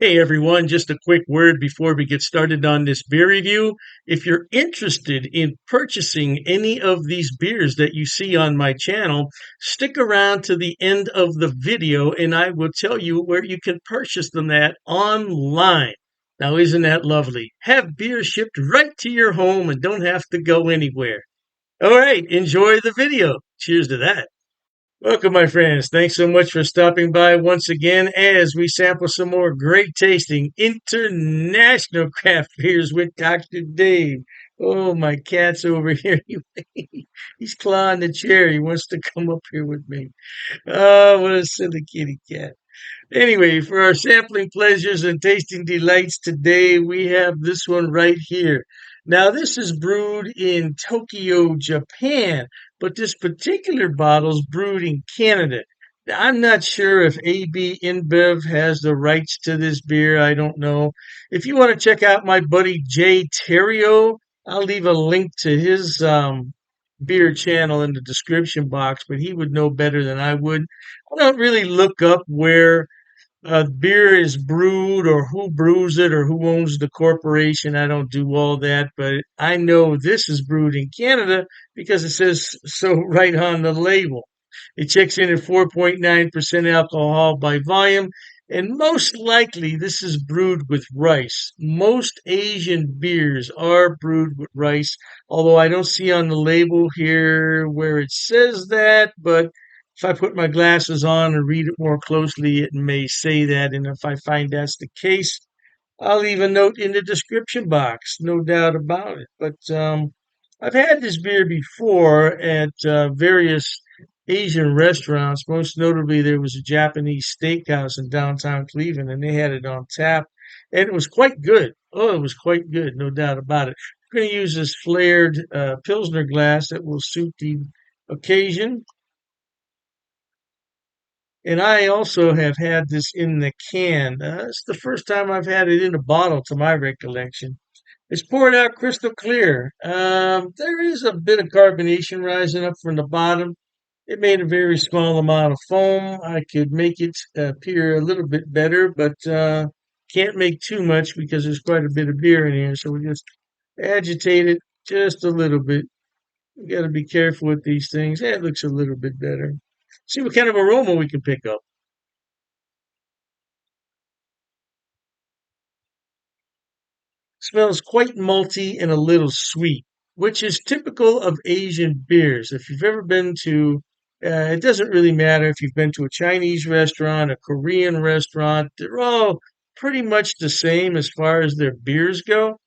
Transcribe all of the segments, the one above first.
Hey everyone, just a quick word before we get started on this beer review. If you're interested in purchasing any of these beers that you see on my channel, stick around to the end of the video and I will tell you where you can purchase them at online. Now, isn't that lovely? Have beer shipped right to your home and don't have to go anywhere. All right, enjoy the video. Cheers to that. Welcome, my friends. Thanks so much for stopping by once again as we sample some more great tasting international craft beers with Dr. Dave. Oh, my cat's over here. He's clawing the chair. He wants to come up here with me. Oh, what a silly kitty cat. Anyway, for our sampling pleasures and tasting delights today, we have this one right here. Now, this is brewed in Tokyo, Japan, but this particular bottle is brewed in Canada. Now, I'm not sure if AB InBev has the rights to this beer. I don't know. If you want to check out my buddy Jay Terrio, I'll leave a link to his beer channel in the description box, but he would know better than I would. I don't really look up where beer is brewed or who brews it or who owns the corporation. I don't do all that, but I know this is brewed in Canada because it says so right on the label. It checks in at 4.9% alcohol by volume, and most likely this is brewed with rice. Most Asian beers are brewed with rice, although I don't see on the label here where it says that, but if I put my glasses on and read it more closely, it may say that. And if I find that's the case, I'll leave a note in the description box, no doubt about it. But I've had this beer before at various Asian restaurants. Most notably, there was a Japanese steakhouse in downtown Cleveland, and they had it on tap, and it was quite good. Oh, it was quite good, no doubt about it. I'm going to use this flared Pilsner glass that will suit the occasion. And I also have had this in the can. It's the first time I've had it in a bottle, to my recollection. It's poured out crystal clear. There is a bit of carbonation rising up from the bottom. It made a very small amount of foam. I could make it appear a little bit better, but can't make too much because there's quite a bit of beer in here. So we just agitate it just a little bit. You got to be careful with these things. Yeah, it looks a little bit better. See what kind of aroma we can pick up. Smells quite malty and a little sweet, which is typical of Asian beers. If you've ever been to, it doesn't really matter if you've been to a Chinese restaurant, a Korean restaurant, they're all pretty much the same as far as their beers go.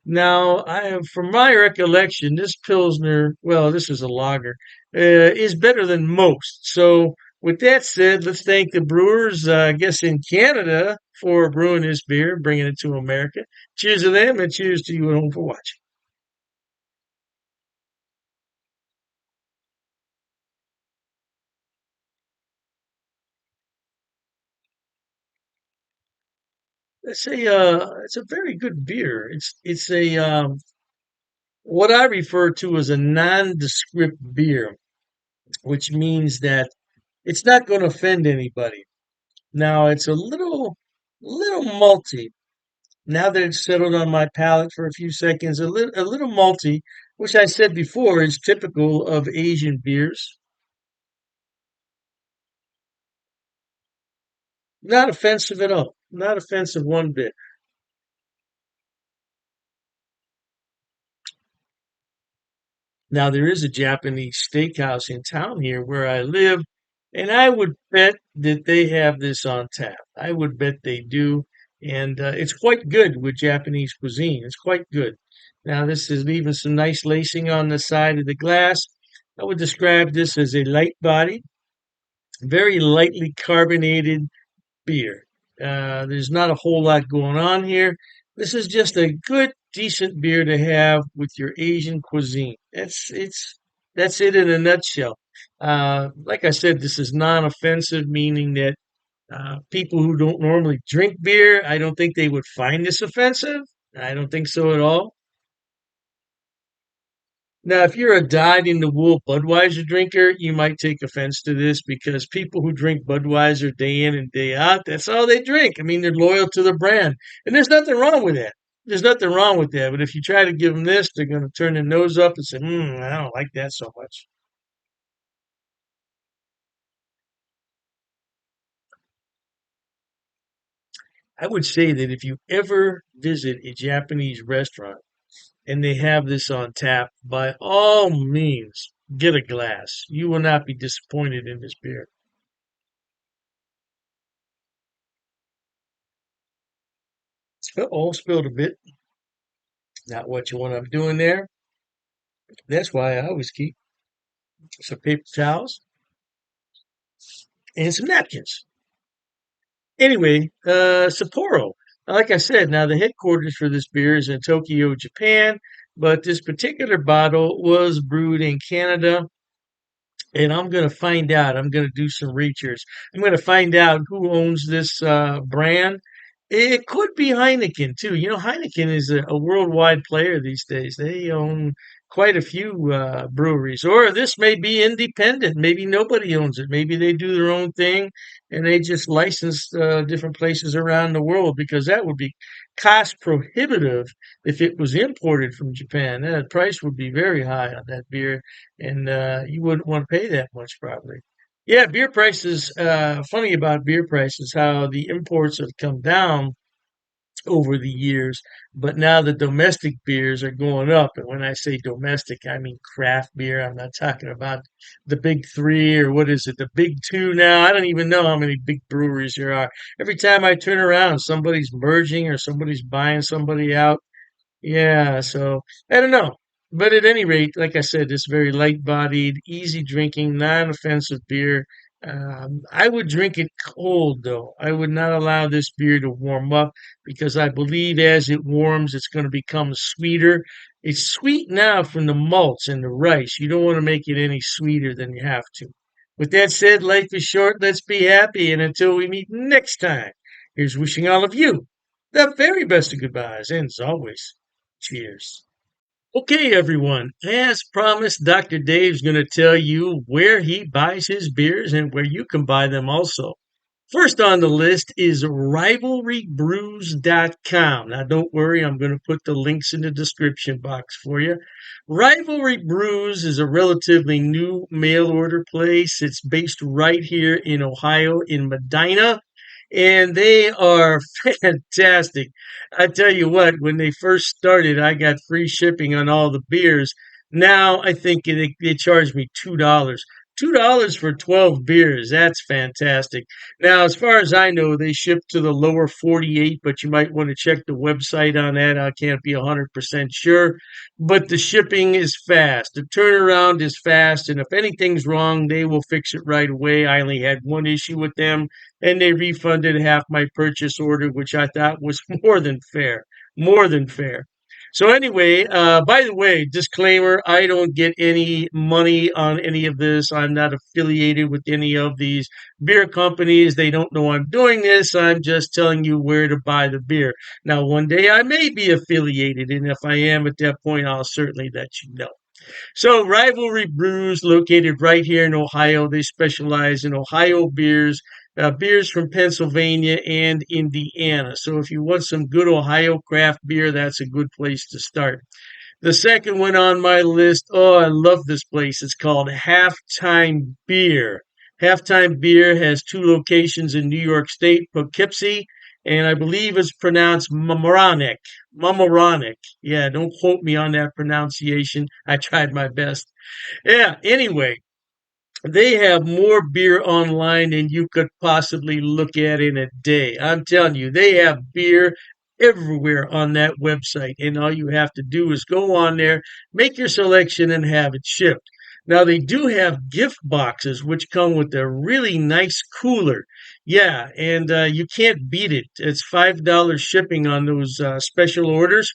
Now, from my recollection, this Pilsner, well, this is a lager, is better than most. So, with that said, let's thank the brewers, I guess in Canada, for brewing this beer, bringing it to America. Cheers to them, and cheers to you at home for watching. It's a very good beer. It's a what I refer to as a nondescript beer, which means that it's not going to offend anybody. Now it's a little malty. Now that it's settled on my palate for a few seconds, a little malty, which I said before is typical of Asian beers. Not offensive at all. Not offensive one bit. Now there is a Japanese steakhouse in town here where I live, and I would bet that they have this on tap. I would bet they do, and it's quite good with Japanese cuisine. It's quite good. Now this is leaving some nice lacing on the side of the glass. I would describe this as a light body, very lightly carbonated beer. There's not a whole lot going on here. This is just a good, decent beer to have with your Asian cuisine. That's it in a nutshell. Like I said, this is non-offensive, meaning that people who don't normally drink beer, I don't think they would find this offensive. I don't think so at all. Now, if you're a dyed-in-the-wool Budweiser drinker, you might take offense to this because people who drink Budweiser day in and day out, that's all they drink. I mean, they're loyal to the brand. And there's nothing wrong with that. There's nothing wrong with that. But if you try to give them this, they're going to turn their nose up and say, I don't like that so much. I would say that if you ever visit a Japanese restaurant and they have this on tap, by all means, get a glass. You will not be disappointed in this beer. Oh, spilled a bit. Not what you want. I'm doing there. That's why I always keep some paper towels and some napkins. Anyway, Sapporo. Like I said, now the headquarters for this beer is in Tokyo, Japan, but this particular bottle was brewed in Canada, and I'm going to find out. I'm going to do some research. I'm going to find out who owns this brand. It could be Heineken too. You know, Heineken is a worldwide player these days. They own quite a few breweries, or this may be independent. Maybe nobody owns it. Maybe they do their own thing and they just license different places around the world because that would be cost prohibitive if it was imported from Japan. The price would be very high on that beer, and you wouldn't want to pay that much probably. Yeah, beer prices. Funny about beer prices, how the imports have come down over the years, but now the domestic beers are going up. And when I say domestic, I mean craft beer. I'm not talking about the big three or what is it, the big two now. I don't even know how many big breweries there are. Every time I turn around, somebody's merging or somebody's buying somebody out. Yeah, so I don't know. But at any rate, like I said, it's very light-bodied, easy drinking, non-offensive beer. I would drink it cold, though. I would not allow this beer to warm up because I believe as it warms, it's going to become sweeter. It's sweet now from the malts and the rice. You don't want to make it any sweeter than you have to. With that said, life is short. Let's be happy. And until we meet next time, here's wishing all of you the very best of goodbyes. And as always, cheers. Okay, everyone. As promised, Dr. Dave's going to tell you where he buys his beers and where you can buy them also. First on the list is rivalrybrews.com. Now, don't worry, I'm going to put the links in the description box for you. Rivalry Brews is a relatively new mail order place. It's based right here in Ohio, in Medina, and they are fantastic. I tell you what, when they first started, I got free shipping on all the beers. Now I think they charge me $2. $2 for 12 beers. That's fantastic. Now, as far as I know, they ship to the lower 48, but you might want to check the website on that. I can't be 100% sure. But the shipping is fast. The turnaround is fast. And if anything's wrong, they will fix it right away. I only had one issue with them, and they refunded half my purchase order, which I thought was more than fair. More than fair. So anyway, by the way, disclaimer, I don't get any money on any of this. I'm not affiliated with any of these beer companies. They don't know I'm doing this. I'm just telling you where to buy the beer. Now, one day I may be affiliated, and if I am at that point, I'll certainly let you know. So, Rivalry Brews, located right here in Ohio, they specialize in Ohio beers, beers from Pennsylvania and Indiana. So, if you want some good Ohio craft beer, that's a good place to start. The second one on my list, oh, I love this place. It's called Halftime Beer. Halftime Beer has two locations in New York State, Poughkeepsie, and I believe it's pronounced Mamaroneck. Mamaroneck. Yeah, don't quote me on that pronunciation. I tried my best. Yeah, anyway, they have more beer online than you could possibly look at in a day. I'm telling you, they have beer everywhere on that website. And all you have to do is go on there, make your selection, and have it shipped. Now, they do have gift boxes, which come with a really nice cooler. Yeah, and you can't beat it. It's $5 shipping on those special orders.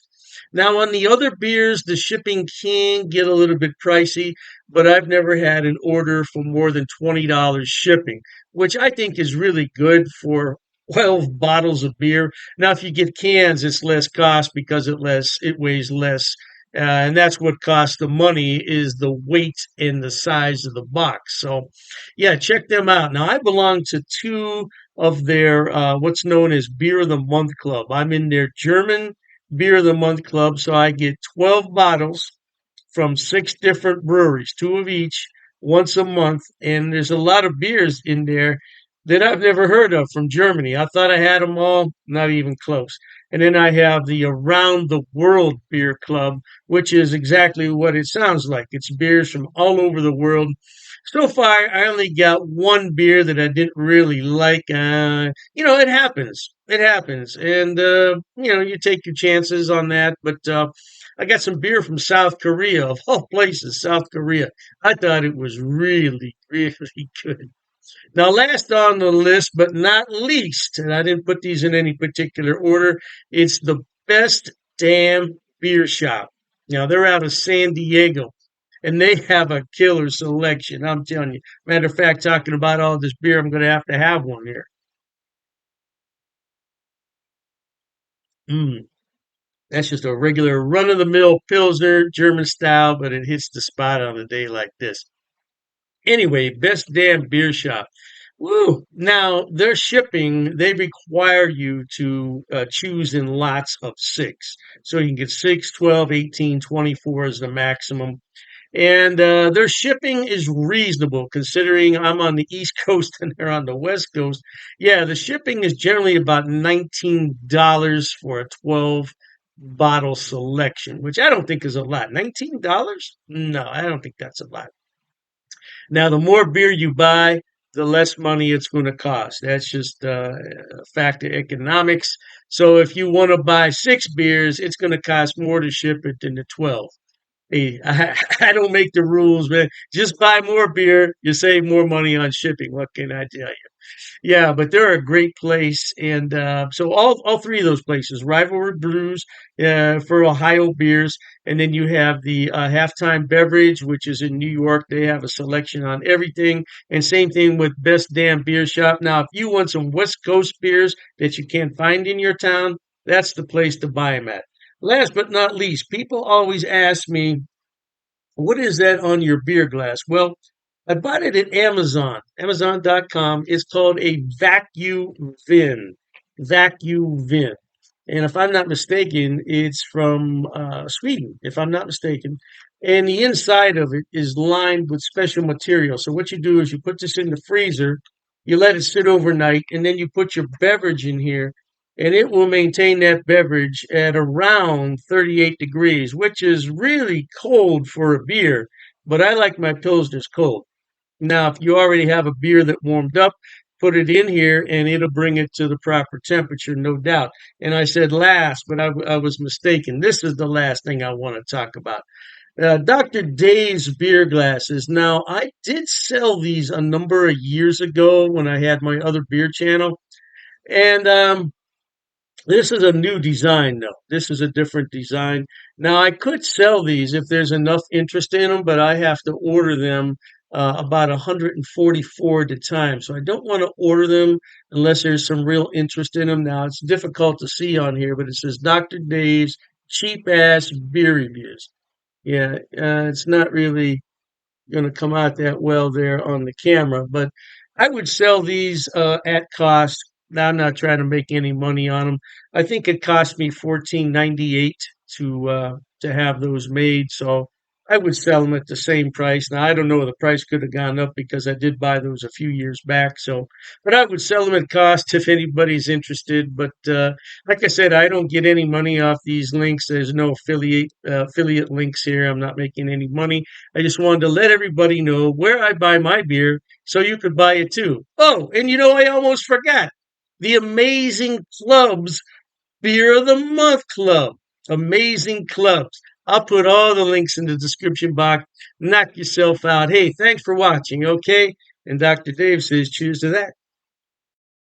Now, on the other beers, the shipping can get a little bit pricey, but I've never had an order for more than $20 shipping, which I think is really good for 12 bottles of beer. Now, if you get cans, it's less cost because it weighs less. And that's what costs the money is the weight and the size of the box. So, yeah, check them out. Now, I belong to two of their what's known as Beer of the Month Club. I'm in their German Beer of the Month Club, so I get 12 bottles from six different breweries, two of each, once a month. And there's a lot of beers in there that I've never heard of from Germany. I thought I had them all, not even close. And then I have the Around the World Beer Club, which is exactly what it sounds like. It's beers from all over the world. So far, I only got one beer that I didn't really like. It happens. It happens. And, you take your chances on that. But I got some beer from South Korea, of all places, South Korea. I thought it was really, really good. Now, last on the list, but not least, and I didn't put these in any particular order, it's the Best Damn Beer Shop. Now, they're out of San Diego, and they have a killer selection. I'm telling you. Matter of fact, talking about all this beer, I'm going to have one here. Mm, that's just a regular run of the mill Pilsner, German style, but it hits the spot on a day like this. Anyway, Best Damn Beer Shop. Woo! Now, their shipping, they require you to choose in lots of six. So you can get 6, 12, 18, 24 is the maximum. And their shipping is reasonable considering I'm on the East Coast and they're on the West Coast. Yeah, the shipping is generally about $19 for a 12 bottle selection, which I don't think is a lot. $19? No, I don't think that's a lot. Now, the more beer you buy, the less money it's going to cost. That's just a fact of economics. So if you want to buy six beers, it's going to cost more to ship it than the 12. Hey, I don't make the rules, man. Just buy more beer. You save more money on shipping. What can I tell you? Yeah, but they're a great place, and so all three of those places, Rivalry Brews for Ohio beers, and then you have the Halftime Beverage, which is in New York. They have a selection on everything, and same thing with Best Damn Beer Shop. Now, if you want some West Coast beers that you can't find in your town, that's the place to buy them at. Last but not least, people always ask me what is that on your beer glass? Well, I bought it at Amazon, Amazon.com. It's called a vacuum vin. Vacuum vin. And if I'm not mistaken, it's from Sweden, if I'm not mistaken. And the inside of it is lined with special material. So what you do is you put this in the freezer, you let it sit overnight, and then you put your beverage in here, and it will maintain that beverage at around 38 degrees, which is really cold for a beer. But I like my Pilsners cold. Now, if you already have a beer that warmed up, put it in here and it'll bring it to the proper temperature, no doubt. And I said last, but I was mistaken. This is the last thing I want to talk about. Dr. Dave's beer glasses. Now, I did sell these a number of years ago when I had my other beer channel. And this is a new design, though. This is a different design. Now, I could sell these if there's enough interest in them, but I have to order them about 144 at a time. So I don't want to order them unless there's some real interest in them. Now, it's difficult to see on here, but it says Dr. Dave's cheap ass beer reviews. Yeah, it's not really going to come out that well there on the camera. But I would sell these at cost. Now, I'm not trying to make any money on them. I think it cost me 14.98 to have those made. So I would sell them at the same price. Now I don't know, the price could have gone up because I did buy those a few years back. So, but I would sell them at cost if anybody's interested. But like I said, I don't get any money off these links. There's no affiliate links here. I'm not making any money. I just wanted to let everybody know where I buy my beer so you could buy it too. Oh, and I almost forgot the Amazing Clubs Beer of the Month Club. Amazing clubs. I'll put all the links in the description box. Knock yourself out. Hey, thanks for watching, okay? And Dr. Dave says cheers to that.